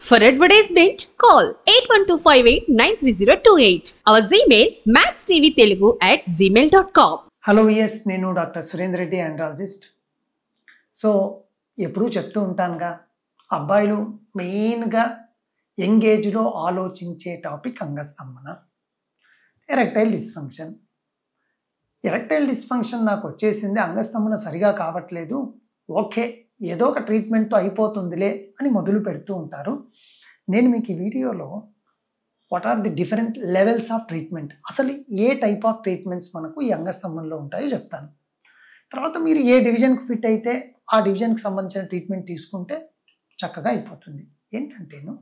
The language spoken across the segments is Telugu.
For advertisement, call 8125893028. Our Gmail maxtvtelugu@gmail.com. Hello yes నేను doctor Surender Reddy andrologist. So ఎప్పుడూ చెప్తూ ఉంటానుగా, అబ్బాయిలు మెయిన్గా యంగ్ ఏజ్లో ఆలోచించే టాపిక్ అంగస్తంభన, ఎరెక్టైల్ డిస్ఫంక్షన్. ఎరెక్టైల్ డిస్ఫంక్షన్ నాకు వచ్చేసింది, అంగస్తంభన సరిగా కావట్లేదు, ఓకే ఏదో ఒక ట్రీట్మెంట్తో అయిపోతుందిలే అని మొదలు పెడుతూ ఉంటారు. నేను మీకు ఈ వీడియోలో what are the different levels of treatment, అసలు ఏ టైప్ ఆఫ్ ట్రీట్మెంట్స్ మనకు ఈ అంగస్తంభంలో ఉంటాయో చెప్తాను. తర్వాత మీరు ఏ డివిజన్కి ఫిట్ అయితే ఆ డివిజన్కి సంబంధించిన ట్రీట్మెంట్ తీసుకుంటే చక్కగా అయిపోతుంది. ఏంటంటేను,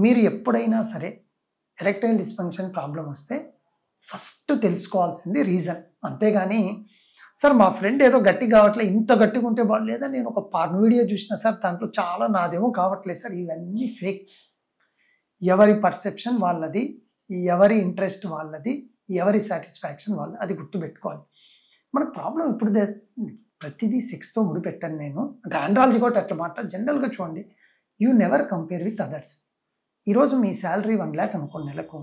మీరు ఎప్పుడైనా సరే ఎరెక్టైల్ డిస్ఫంక్షన్ ప్రాబ్లం వస్తే ఫస్ట్ తెలుసుకోవాల్సింది రీజన్. అంతేగాని సార్ మా ఫ్రెండ్ ఏదో గట్టి కావట్లేదు, ఇంత గట్టిగా ఉంటే బాగలేదా, నేను ఒక పార్న్ వీడియో చూసిన సార్ దాంట్లో చాలా నాదేమో కావట్లేదు సార్, ఇవన్నీ ఫేక్. ఎవరి పర్సెప్షన్ వాళ్ళది, ఎవరి ఇంట్రెస్ట్ వాళ్ళది, ఎవరి సాటిస్ఫాక్షన్ వాళ్ళది, అది గుర్తుపెట్టుకోవాలి. మన ప్రాబ్లం ఇప్పుడు ప్రతిదీ సెక్స్తో ముడిపెట్టాను నేను, అంటే ఆండ్రాలజీ కూడా అట్లా మాట. జనరల్గా చూడండి, you never compare with others. ఈరోజు మీ శాలరీ 1 lakh అనుకోండి నెలకు,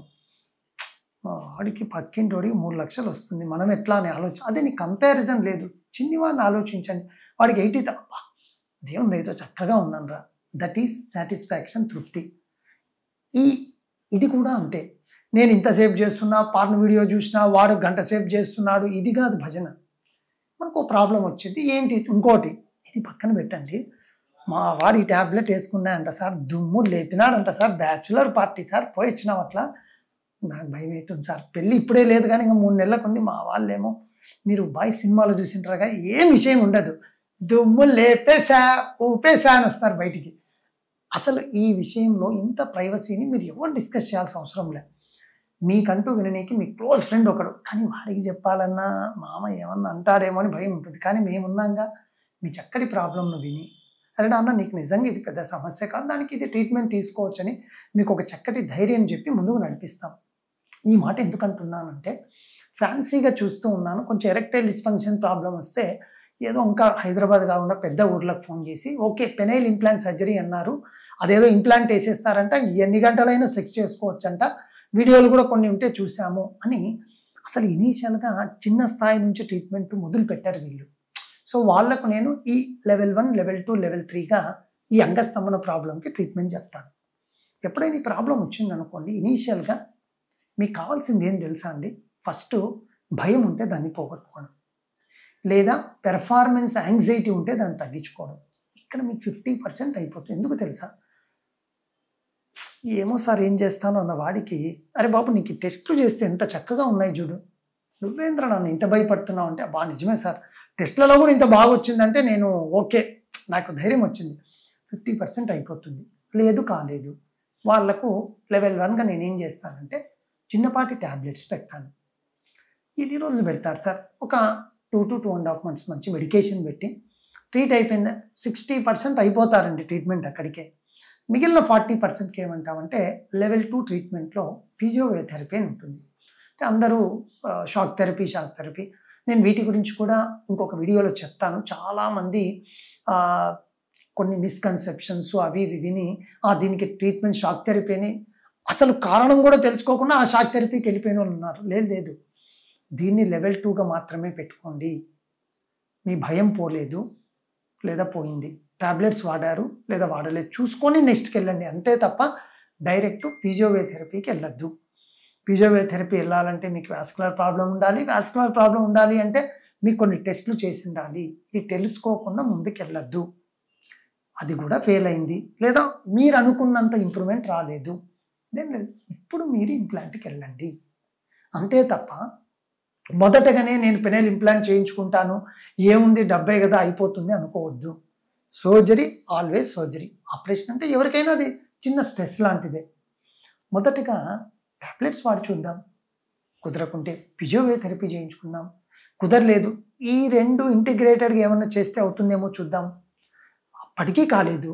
వాడికి పక్కింటోడికి 3 లక్షలు వస్తుంది, మనం ఎట్లా అని అదే నీ కంపారిజన్ లేదు. చిన్నవాడిని ఆలోచించండి, వాడికి 80 దేవుని దయతో చక్కగా ఉన్నాను రా, దట్ ఈస్ సాటిస్ఫాక్షన్, తృప్తి. ఇది కూడా అంతే. నేను ఇంతసేపు చేస్తున్నా, పార్న్ వీడియో చూసినా, వాడు గంట సేపు చేస్తున్నాడు, ఇది కాదు భజన. మనకు ప్రాబ్లం వచ్చింది ఏంటి, ఇంకోటి ఇది పక్కన పెట్టండి, మా వాడి ట్యాబ్లెట్ వేసుకున్నాయంట సార్, దుమ్ము లేపినాడంట సార్, బ్యాచులర్ పార్టీ సార్ పోయి ఇచ్చినాం, అట్లా నాకు భయం అవుతుంది సార్, పెళ్ళి ఇప్పుడే లేదు కానీ ఇంకా 3 నెలలకు ఉంది. మా వాళ్ళేమో, మీరు బాయ్ సినిమాలో చూసింటారుగా, ఏం విషయం ఉండదు, దుమ్ము లేపేసా ఊపేసా అని వస్తారు బయటికి. అసలు ఈ విషయంలో ఇంత ప్రైవసీని మీరు ఎవరు డిస్కస్ చేయాల్సిన అవసరం లేదు. మీకంటూ విననీకి మీ క్లోజ్ ఫ్రెండ్ ఒకడు, కానీ వాడికి చెప్పాలన్నా మామ ఏమన్నా అంటాడేమో అని భయం ఉంటుంది. కానీ మేమున్నాగా, మీ చక్కటి ప్రాబ్లంను విని, అరే నాన్న నీకు నిజంగా ఇది పెద్ద సమస్య కాదు, దానికి ఇది ట్రీట్మెంట్ తీసుకోవచ్చని మీకు ఒక చక్కటి ధైర్యం చెప్పి ముందుకు నడిపిస్తాం. ఈ మాట ఎందుకు అంటున్నానంటే, ఫ్యాన్సీగా చూస్తూ ఉన్నాను, కొంచెం ఎరెక్టైల్ డిస్ఫంక్షన్ ప్రాబ్లం వస్తే ఏదో ఇంకా హైదరాబాద్ కాకుండా పెద్ద ఊర్లకు ఫోన్ చేసి, ఓకే పెనైల్ ఇంప్లాంట్ సర్జరీ అన్నారు, అదేదో ఇంప్లాంట్ వేసేస్తారంట, ఎన్ని గంటలైనా సెక్స్ చేసుకోవచ్చంట, వీడియోలు కూడా కొన్ని ఉంటే చూసాము అని అసలు ఇనీషియల్గా చిన్న స్థాయి నుంచి ట్రీట్మెంట్ మొదలు పెట్టారు వీళ్ళు. సో వాళ్లకు నేను ఈ లెవెల్ 1, లెవెల్ 2, లెవెల్ 3గా ఈ అంగస్తంభన ప్రాబ్లంకి ట్రీట్మెంట్ చెప్తాను. ఎప్పుడైనా ఈ ప్రాబ్లం వచ్చిందనుకోండి, ఇనీషియల్గా మీకు కావాల్సింది ఏం తెలుసా అండి, ఫస్ట్ భయం ఉంటే దాన్ని పోగొట్టుకోవడం, లేదా పెర్ఫార్మెన్స్ యాంగ్జైటీ ఉంటే దాన్ని తగ్గించుకోవడం. ఇక్కడ మీకు 50% అయిపోతుంది. ఎందుకు తెలుసా, ఏమో సార్ ఏం చేస్తాను అన్న వాడికి, అరే బాబు నీకు టెస్టులు చేస్తే ఎంత చక్కగా ఉన్నాయి చూడు, నువ్వేంద్ర నన్ను ఇంత భయపడుతున్నావు అంటే, బా నిజమే సార్ టెస్ట్లలో కూడా ఇంత బాగా వచ్చిందంటే నేను ఓకే, నాకు ధైర్యం వచ్చింది. 50% అయిపోతుంది. లేదు కాలేదు, వాళ్లకు లెవెల్ 1గా నేనేం చేస్తానంటే చిన్నపాటి ట్యాబ్లెట్స్ పెడతాను. ఎన్ని రోజులు పెడతారు సార్, ఒక 2 to 2.5 months మంచి మెడికేషన్ పెట్టి ట్రీట్ అయిపోయిందా, 60% అయిపోతారండి ట్రీట్మెంట్ అక్కడికే. మిగిలిన 40%కి ఏమంటామంటే లెవెల్ 2 ట్రీట్మెంట్లో ఫిజియోథెరపీ అని ఉంటుంది. అంటే అందరూ షాక్ థెరపీ, నేను వీటి గురించి కూడా ఇంకొక వీడియోలో చెప్తాను. చాలామంది కొన్ని మిస్కన్సెప్షన్స్ అవి ఇవి విని దీనికి ట్రీట్మెంట్ షాక్ థెరపీ అని అసలు కారణం కూడా తెలుసుకోకుండా ఆ షాక్ థెరపీకి వెళ్ళిపోయిన వాళ్ళు ఉన్నారు. లేదు, దీన్ని లెవెల్ 2గా మాత్రమే పెట్టుకోండి. మీ భయం పోలేదు లేదా పోయింది, టాబ్లెట్స్ వాడారు లేదా వాడలేదు, చూసుకొని నెక్స్ట్కి వెళ్ళండి, అంతే తప్ప డైరెక్ట్ ఫిజియోథెరపీకి వెళ్ళొద్దు. ఫిజియోథెరపీ వెళ్ళాలంటే మీకు వాస్కులర్ ప్రాబ్లం ఉండాలి, వాస్కులర్ ప్రాబ్లం ఉండాలి అంటే మీకు కొన్ని టెస్టులు చేసి ఉండాలి. ఇది తెలుసుకోకుండా ముందుకు వెళ్ళొద్దు. అది కూడా ఫెయిల్ అయింది లేదా మీరు అనుకున్నంత ఇంప్రూవ్మెంట్ రాలేదు, దెన్ ఇప్పుడు మీరు ఇంప్లాంట్కి వెళ్ళండి, అంతే తప్ప మొదటగానే నేను పెనైల్ ఇంప్లాంట్ చేయించుకుంటాను, ఏముంది 70 కదా అయిపోతుంది అనుకోవద్దు. Surgery always surgery. ఆపరేషన్ అంటే ఎవరికైనా అది చిన్న స్ట్రెస్ లాంటిదే. మొదటగా టాబ్లెట్స్ వాడి చూద్దాం, కుదరకుంటే ఫిజియోథెరపీ చేయించుకుందాం, కుదరలేదు ఈ 2 ఇంటిగ్రేటెడ్గా ఏమన్నా చేస్తే అవుతుందేమో చూద్దాం. అప్పటికీ కాలేదు,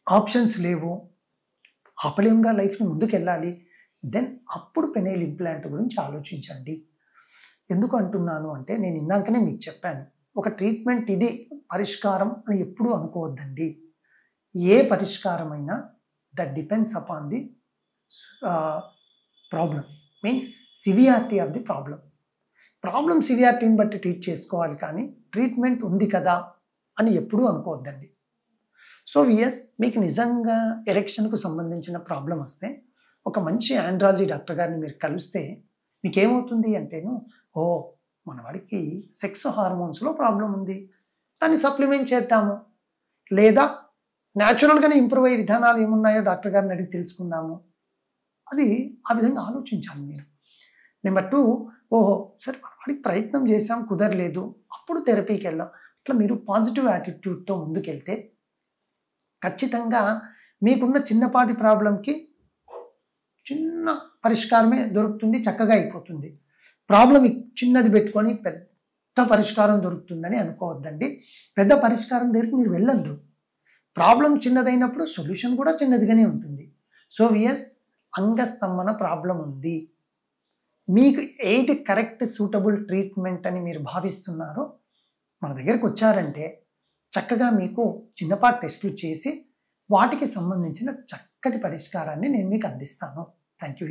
ఆప్షన్స్ లేవు, ఆపలేంగా, లైఫ్ని ముందుకు వెళ్ళాలి, దెన్ అప్పుడు పెనైల్ ఇంప్లాంట్ గురించి ఆలోచించండి. ఎందుకు అంటున్నాను అంటే, నేను ఇందాకనే మీకు చెప్పాను, ఒక ట్రీట్మెంట్ ఇది పరిష్కారం అని ఎప్పుడూ అనుకోవద్దండి. ఏ పరిష్కారమైనా that depends upon the problem, means severity of the problem సివియారిటీని బట్టి ట్రీట్ చేసుకోవాలి, కానీ ట్రీట్మెంట్ ఉంది కదా అని ఎప్పుడూ అనుకోవద్దండి. సో వియస్, మీకు నిజంగా ఎరెక్షన్కు సంబంధించిన ప్రాబ్లం వస్తే ఒక మంచి ఆండ్రాలజీ డాక్టర్ గారిని మీరు కలిస్తే మీకేమవుతుంది అంటేను, మనవాడికి సెక్స్ హార్మోన్స్లో ప్రాబ్లం ఉంది, దాన్ని సప్లిమెంట్ చేద్దాము, లేదా న్యాచురల్గానే ఇంప్రూవ్ అయ్యే విధానాలు ఏమున్నాయో డాక్టర్ గారిని అడిగి తెలుసుకుందాము. అది ఆ విధంగా ఆలోచించాలి మీరు. నెంబర్ 2, సరే మనవాడికి ప్రయత్నం చేసాం, కుదరలేదు, అప్పుడు థెరపీకి వెళ్దాం. అట్లా మీరు పాజిటివ్ యాటిట్యూడ్తో ముందుకెళ్తే ఖచ్చితంగా మీకున్న చిన్నపాటి ప్రాబ్లంకి చిన్న పరిష్కారమే దొరుకుతుంది, చక్కగా అయిపోతుంది. ప్రాబ్లం చిన్నది పెట్టుకొని పెద్ద పరిష్కారం దొరుకుతుందని అనుకోవద్దండి. పెద్ద పరిష్కారం దగ్గరికి మీరు వెళ్ళొద్దు. ప్రాబ్లం చిన్నదైనప్పుడు సొల్యూషన్ కూడా చిన్నదిగానే ఉంటుంది. సో వియస్, అంగస్తంభన ప్రాబ్లం ఉంది, మీకు ఏది కరెక్ట్ సూటబుల్ ట్రీట్మెంట్ అని మీరు భావిస్తున్నారో మన దగ్గరికి వచ్చారంటే చక్కగా మీకు చిన్నపాటి టెస్టులు చేసి వాటికి సంబంధించిన చక్కటి పరిష్కారాన్ని నేను మీకు అందిస్తాను. Thank you.